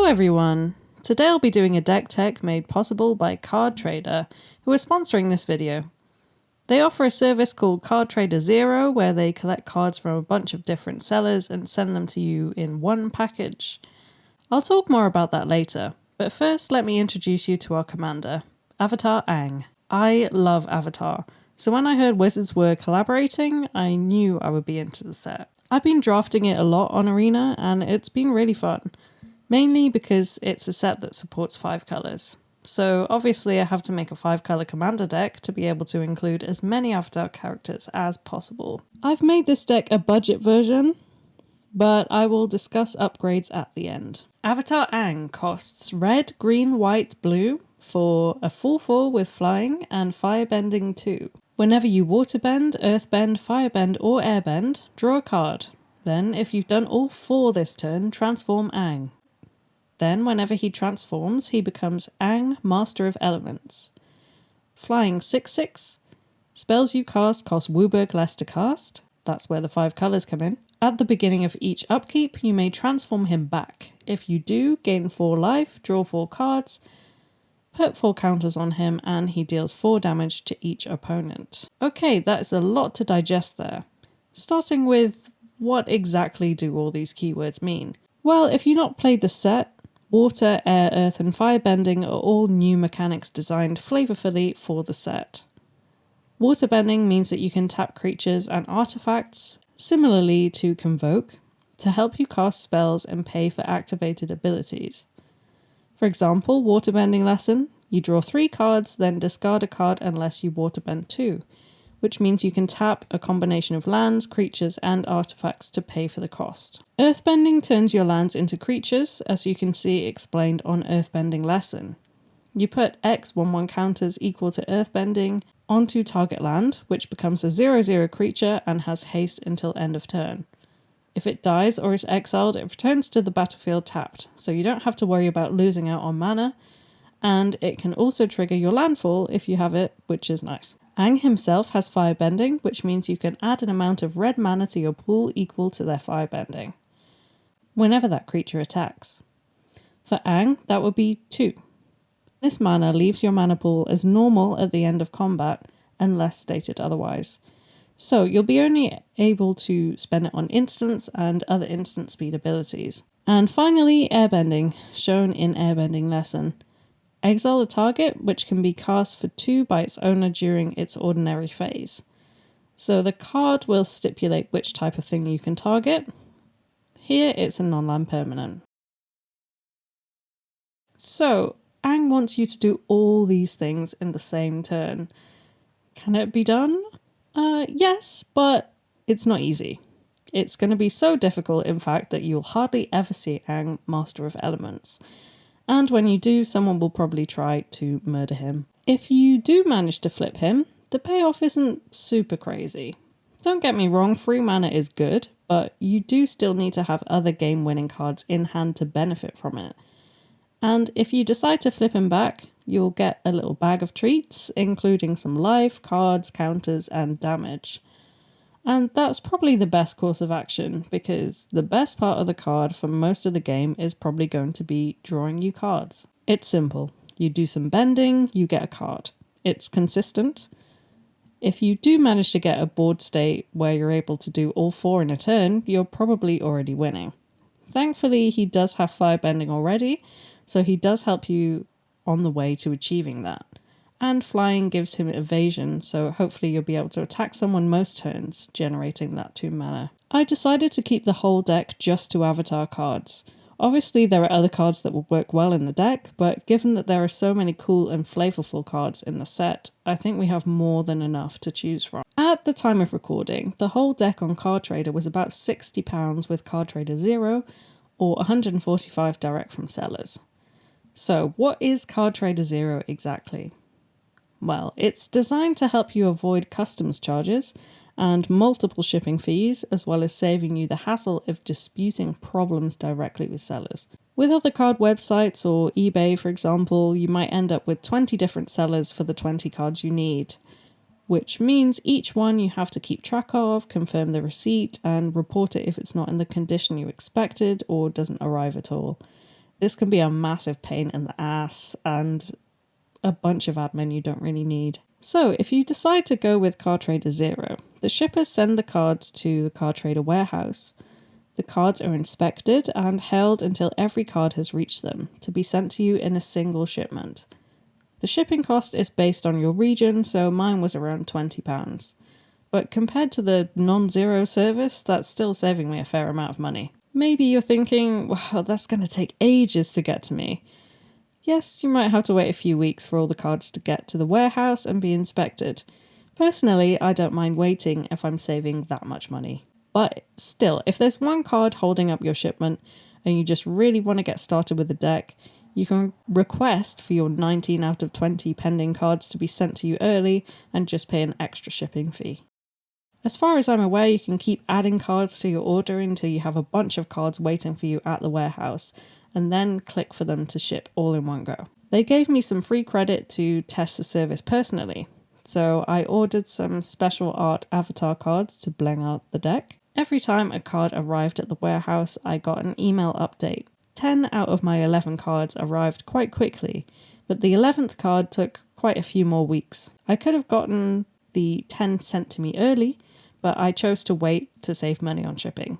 everyone! Today I'll be doing a deck tech made possible by Card Trader, who are sponsoring this video. They offer a service called Card Trader Zero, where they collect cards from a bunch of different sellers and send them to you in one package. I'll talk more about that later, but first let me introduce you to our commander, Avatar Aang. I love Avatar, so when I heard Wizards were collaborating, I knew I would be into the set. I've been drafting it a lot on Arena, and it's been really fun. Mainly because it's a set that supports 5 colours. So obviously I have to make a 5 colour commander deck to be able to include as many Avatar characters as possible. I've made this deck a budget version, but I will discuss upgrades at the end. Avatar Aang costs red, green, white, blue for a 4/4 with flying and firebending 2. Whenever you waterbend, earthbend, firebend or airbend, draw a card. Then if you've done all 4 this turn, transform Aang. Then, whenever he transforms, he becomes Aang, Master of Elements. Flying 6/6. Spells you cast cost Wooburg less to cast. That's where the 5 colours come in. At the beginning of each upkeep, you may transform him back. If you do, gain 4 life, draw 4 cards, put 4 counters on him, and he deals 4 damage to each opponent. Okay, that is a lot to digest there. Starting with, what exactly do all these keywords mean? Well, if you've not played the set, water, air, earth and firebending are all new mechanics designed flavorfully for the set. Waterbending means that you can tap creatures and artifacts, similarly to Convoke, to help you cast spells and pay for activated abilities. For example, Waterbending Lesson, you draw 3 cards, then discard a card unless you waterbend 2, which means you can tap a combination of lands, creatures, and artifacts to pay for the cost. Earthbending turns your lands into creatures, as you can see explained on Earthbending Lesson. You put X 1/1 counters equal to Earthbending onto target land, which becomes a 0/0 creature and has haste until end of turn. If it dies or is exiled, it returns to the battlefield tapped, so you don't have to worry about losing out on mana, and it can also trigger your landfall if you have it, which is nice. Aang himself has firebending, which means you can add an amount of red mana to your pool equal to their firebending, whenever that creature attacks. For Aang, that would be 2. This mana leaves your mana pool as normal at the end of combat, unless stated otherwise. So you'll be only able to spend it on instants and other instant speed abilities. And finally, airbending, shown in Airbending Lesson. Exile a target, which can be cast for 2 by its owner during its ordinary phase. So the card will stipulate which type of thing you can target. Here it's a non-land permanent. So, Aang wants you to do all these things in the same turn. Can it be done? Yes, but it's not easy. It's going to be so difficult, in fact, that you'll hardly ever see Aang, Master of Elements. And when you do, someone will probably try to murder him. If you do manage to flip him, the payoff isn't super crazy. Don't get me wrong, free mana is good, but you do still need to have other game-winning cards in hand to benefit from it. And if you decide to flip him back, you'll get a little bag of treats, including some life, cards, counters, and damage. And that's probably the best course of action, because the best part of the card for most of the game is probably going to be drawing you cards. It's simple. You do some bending, you get a card. It's consistent. If you do manage to get a board state where you're able to do all 4 in a turn, you're probably already winning. Thankfully, he does have firebending already, so he does help you on the way to achieving that. And flying gives him evasion, so hopefully you'll be able to attack someone most turns, generating that 2 mana. I decided to keep the whole deck just to Avatar cards. Obviously there are other cards that will work well in the deck, but given that there are so many cool and flavorful cards in the set, I think we have more than enough to choose from. At the time of recording, the whole deck on Card Trader was about £60 with Card Trader Zero, or $145 direct from sellers. So what is Card Trader Zero exactly? Well, it's designed to help you avoid customs charges and multiple shipping fees, as well as saving you the hassle of disputing problems directly with sellers. With other card websites or eBay, for example, you might end up with 20 different sellers for the 20 cards you need, which means each one you have to keep track of, confirm the receipt, and report it if it's not in the condition you expected or doesn't arrive at all. This can be a massive pain in the ass and a bunch of admin you don't really need. So if you decide to go with Card Trader Zero, the shippers send the cards to the Card Trader warehouse. The cards are inspected and held until every card has reached them, to be sent to you in a single shipment. The shipping cost is based on your region, so mine was around £20. But compared to the non-zero service, that's still saving me a fair amount of money. Maybe you're thinking, wow, that's going to take ages to get to me. Yes, you might have to wait a few weeks for all the cards to get to the warehouse and be inspected. Personally, I don't mind waiting if I'm saving that much money. But still, if there's one card holding up your shipment and you just really want to get started with the deck, you can request for your 19 out of 20 pending cards to be sent to you early and just pay an extra shipping fee. As far as I'm aware, you can keep adding cards to your order until you have a bunch of cards waiting for you at the warehouse, and then click for them to ship all in one go. They gave me some free credit to test the service personally, so I ordered some special art avatar cards to bling out the deck. Every time a card arrived at the warehouse, I got an email update. 10 out of my 11 cards arrived quite quickly, but the 11th card took quite a few more weeks. I could have gotten the 10 sent to me early, but I chose to wait to save money on shipping.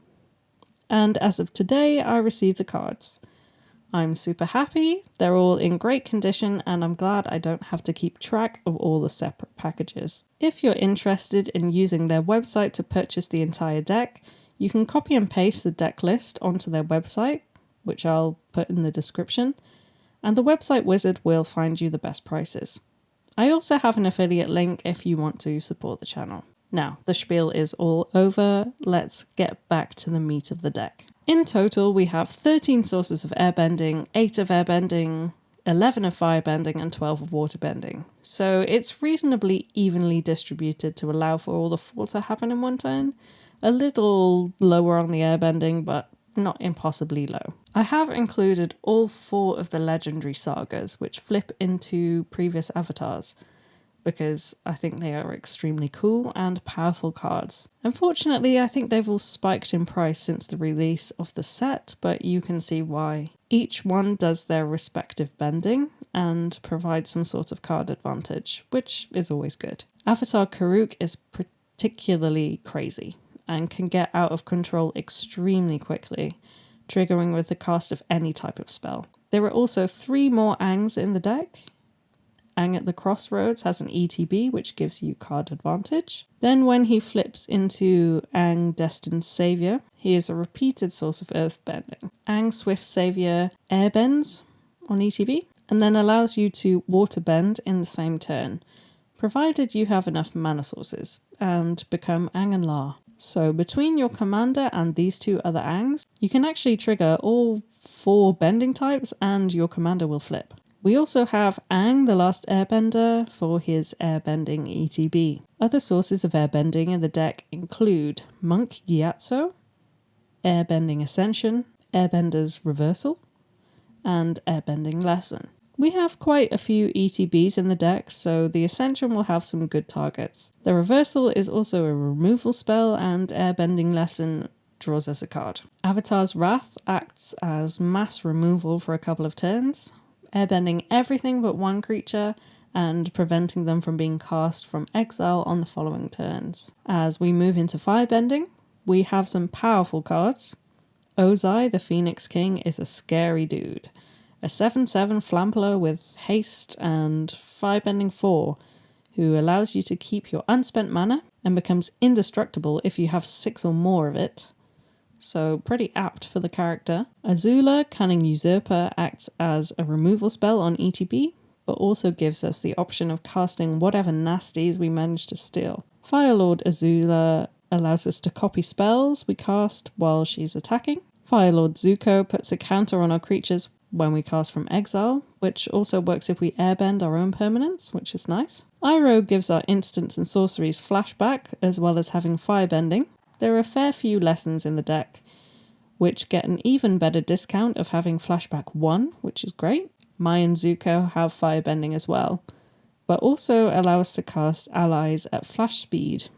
And as of today, I received the cards. I'm super happy, they're all in great condition, and I'm glad I don't have to keep track of all the separate packages. If you're interested in using their website to purchase the entire deck, you can copy and paste the deck list onto their website, which I'll put in the description, and the website wizard will find you the best prices. I also have an affiliate link if you want to support the channel. Now, the spiel is all over, let's get back to the meat of the deck. In total, we have 13 sources of airbending, 8 of airbending, 11 of firebending, and 12 of waterbending. So it's reasonably evenly distributed to allow for all the 4 to happen in one turn. A little lower on the airbending, but not impossibly low. I have included all 4 of the legendary sagas, which flip into previous avatars, because I think they are extremely cool and powerful cards. Unfortunately, I think they've all spiked in price since the release of the set, but you can see why. Each one does their respective bending and provides some sort of card advantage, which is always good. Avatar Karuk is particularly crazy and can get out of control extremely quickly, triggering with the cast of any type of spell. There are also 3 more Aangs in the deck. Aang at the Crossroads has an ETB, which gives you card advantage. Then when he flips into Aang Destined Savior, he is a repeated source of Earthbending. Aang Swift Savior airbends on ETB, and then allows you to waterbend in the same turn, provided you have enough mana sources, and become Aang and La. So between your commander and these 2 other Aangs, you can actually trigger all 4 bending types and your commander will flip. We also have Aang, the Last Airbender, for his airbending ETB. Other sources of airbending in the deck include Monk Gyatso, Airbending Ascension, Airbender's Reversal, and Airbending Lesson. We have quite a few ETBs in the deck, so the Ascension will have some good targets. The Reversal is also a removal spell, and Airbending Lesson draws us a card. Avatar's Wrath acts as mass removal for a couple of turns, airbending everything but one creature and preventing them from being cast from exile on the following turns. As we move into firebending, we have some powerful cards. Ozai, the Phoenix King, is a scary dude. A 7/7 Flampler with haste and firebending 4, who allows you to keep your unspent mana and becomes indestructible if you have 6 or more of it. So pretty apt for the character. Azula, Cunning Usurper, acts as a removal spell on ETB, but also gives us the option of casting whatever nasties we manage to steal. Firelord Azula allows us to copy spells we cast while she's attacking. Firelord Zuko puts a counter on our creatures when we cast from exile, which also works if we airbend our own permanents, which is nice. Iroh gives our instants and sorceries flashback, as well as having firebending. There are a fair few lessons in the deck, which get an even better discount of having flashback 1, which is great. Mai and Zuko have firebending as well, but also allow us to cast allies at flash speed.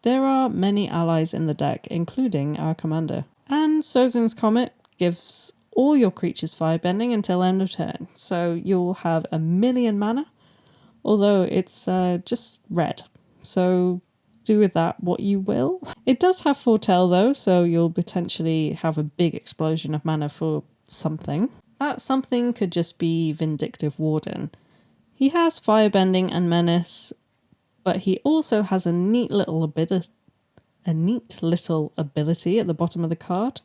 There are many allies in the deck, including our commander. And Sozin's Comet gives all your creatures firebending until end of turn. So you'll have 1,000,000 mana, although it's just red. So do with that what you will. It does have foretell though, so you'll potentially have a big explosion of mana for something. That something could just be Vindictive Warden. He has firebending and menace, but he also has a neat little ability at the bottom of the card.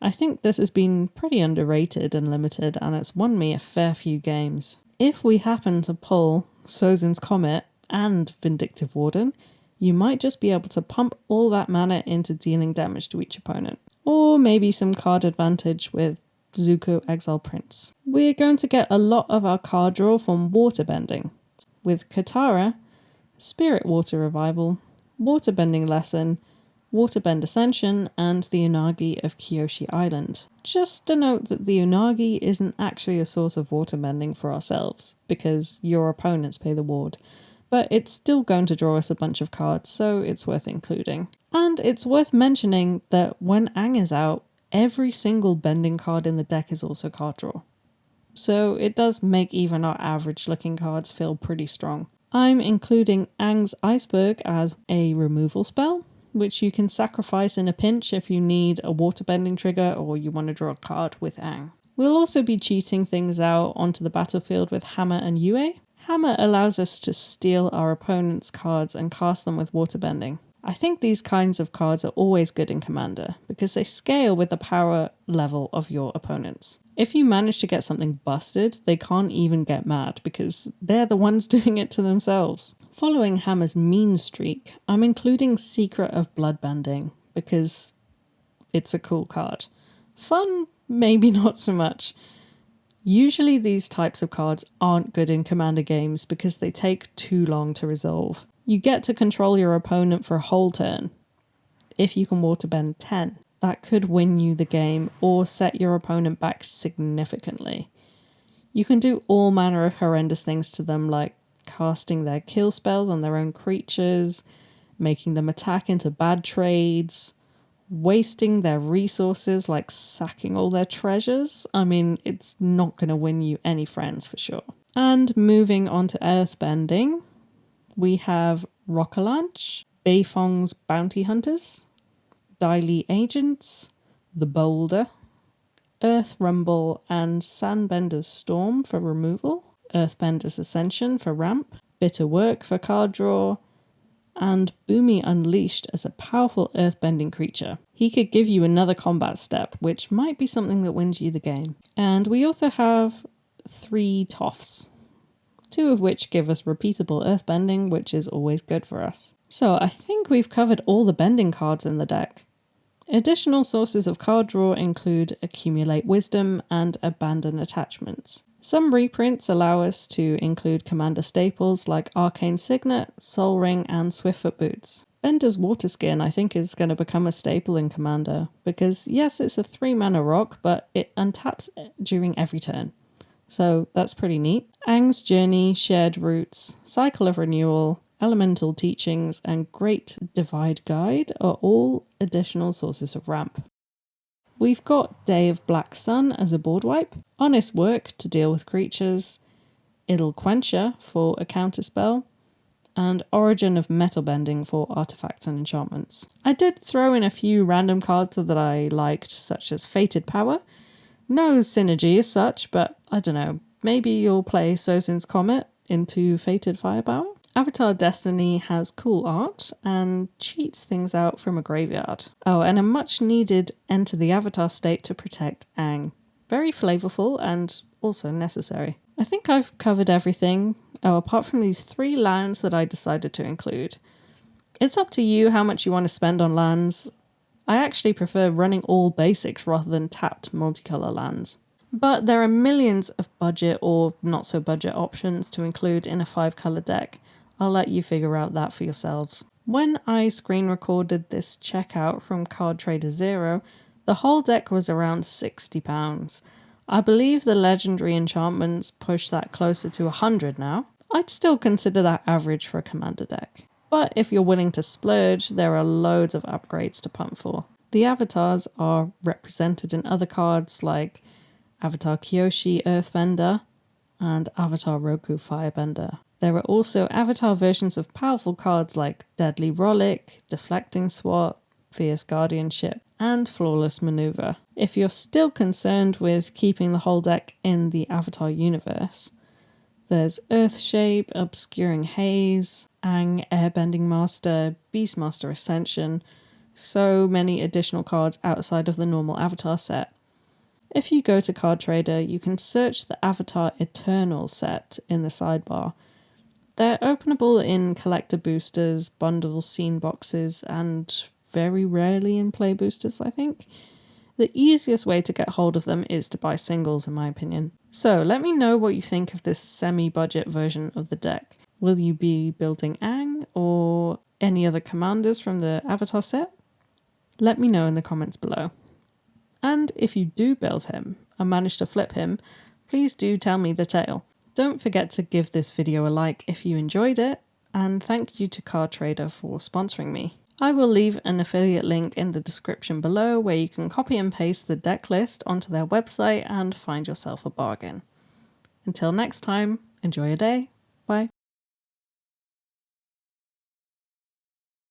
I think this has been pretty underrated and limited, and it's won me a fair few games. If we happen to pull Sozin's Comet and Vindictive Warden, you might just be able to pump all that mana into dealing damage to each opponent. Or maybe some card advantage with Zuko Exile Prince. We're going to get a lot of our card draw from waterbending, with Katara, Spirit Water Revival, Waterbending Lesson, Waterbender Ascension, and the Unagi of Kyoshi Island. Just a note that the Unagi isn't actually a source of waterbending for ourselves, because your opponents pay the ward, but it's still going to draw us a bunch of cards, so it's worth including. And it's worth mentioning that when Aang is out, every single bending card in the deck is also card draw. So it does make even our average looking cards feel pretty strong. I'm including Aang's Iceberg as a removal spell, which you can sacrifice in a pinch if you need a waterbending trigger or you want to draw a card with Aang. We'll also be cheating things out onto the battlefield with Hama and Yue. Hama allows us to steal our opponent's cards and cast them with waterbending. I think these kinds of cards are always good in Commander because they scale with the power level of your opponents. If you manage to get something busted, they can't even get mad because they're the ones doing it to themselves. Following Hama's mean streak, I'm including Secret of Bloodbending because it's a cool card. Fun, maybe not so much. Usually these types of cards aren't good in Commander games because they take too long to resolve. You get to control your opponent for a whole turn. If you can waterbend 10, that could win you the game or set your opponent back significantly. You can do all manner of horrendous things to them, like casting their kill spells on their own creatures, making them attack into bad trades, wasting their resources like sacking all their treasures. I mean, it's not going to win you any friends for sure. And moving on to Earthbending, we have Rockalanche, Beifong's Bounty Hunters, Dai Li Agents, The Boulder, Earth Rumble and Sandbender's Storm for removal, Earthbender's Ascension for ramp, Bitter Work for card draw, and Bumi Unleashed as a powerful earthbending creature. He could give you another combat step, which might be something that wins you the game. And we also have 3 Toffs, 2 of which give us repeatable earthbending, which is always good for us. So I think we've covered all the bending cards in the deck. Additional sources of card draw include Accumulate Wisdom and Abandon Attachments. Some reprints allow us to include Commander staples like Arcane Signet, Soul Ring, and Swiftfoot Boots. Bender's Waterskin I think is going to become a staple in Commander, because yes, it's a 3-mana rock, but it untaps during every turn. So that's pretty neat. Aang's Journey, Shared Roots, Cycle of Renewal, Elemental Teachings, and Great Divide Guide are all additional sources of ramp. We've got Day of Black Sun as a board wipe, Honest Work to deal with creatures, Idle Quencher for a counterspell, and Origin of Metal Bending for artifacts and enchantments. I did throw in a few random cards that I liked, such as Fated Power. No synergy as such, but I don't know, maybe you'll play Sozin's Comet into Fated Firepower. Avatar Destiny has cool art and cheats things out from a graveyard. Oh, and a much needed Enter the Avatar state to protect Aang. Very flavorful and also necessary. I think I've covered everything, apart from these 3 lands that I decided to include. It's up to you how much you want to spend on lands. I actually prefer running all basics rather than tapped multicolor lands. But there are millions of budget or not so budget options to include in a 5-color deck. I'll let you figure out that for yourselves. When I screen recorded this checkout from Card Trader Zero, the whole deck was around £60. I believe the legendary enchantments push that closer to 100 now. I'd still consider that average for a commander deck. But if you're willing to splurge, there are loads of upgrades to pump for. The avatars are represented in other cards like Avatar Kyoshi Earthbender and Avatar Roku Firebender. There are also avatar versions of powerful cards like Deadly Rollick, Deflecting Swat, Fierce Guardianship, and Flawless Maneuver. If you're still concerned with keeping the whole deck in the Avatar universe, there's Earthshape, Obscuring Haze, Aang, Airbending Master, Beastmaster Ascension, so many additional cards outside of the normal Avatar set. If you go to Card Trader, you can search the Avatar Eternal set in the sidebar. They're openable in collector boosters, bundles, scene boxes, and very rarely in play boosters, I think. The easiest way to get hold of them is to buy singles, in my opinion. So let me know what you think of this semi-budget version of the deck. Will you be building Aang or any other commanders from the Avatar set? Let me know in the comments below. And if you do build him and manage to flip him, please do tell me the tale. Don't forget to give this video a like if you enjoyed it, and thank you to Card Trader for sponsoring me. I will leave an affiliate link in the description below where you can copy and paste the deck list onto their website and find yourself a bargain. Until next time, enjoy your day.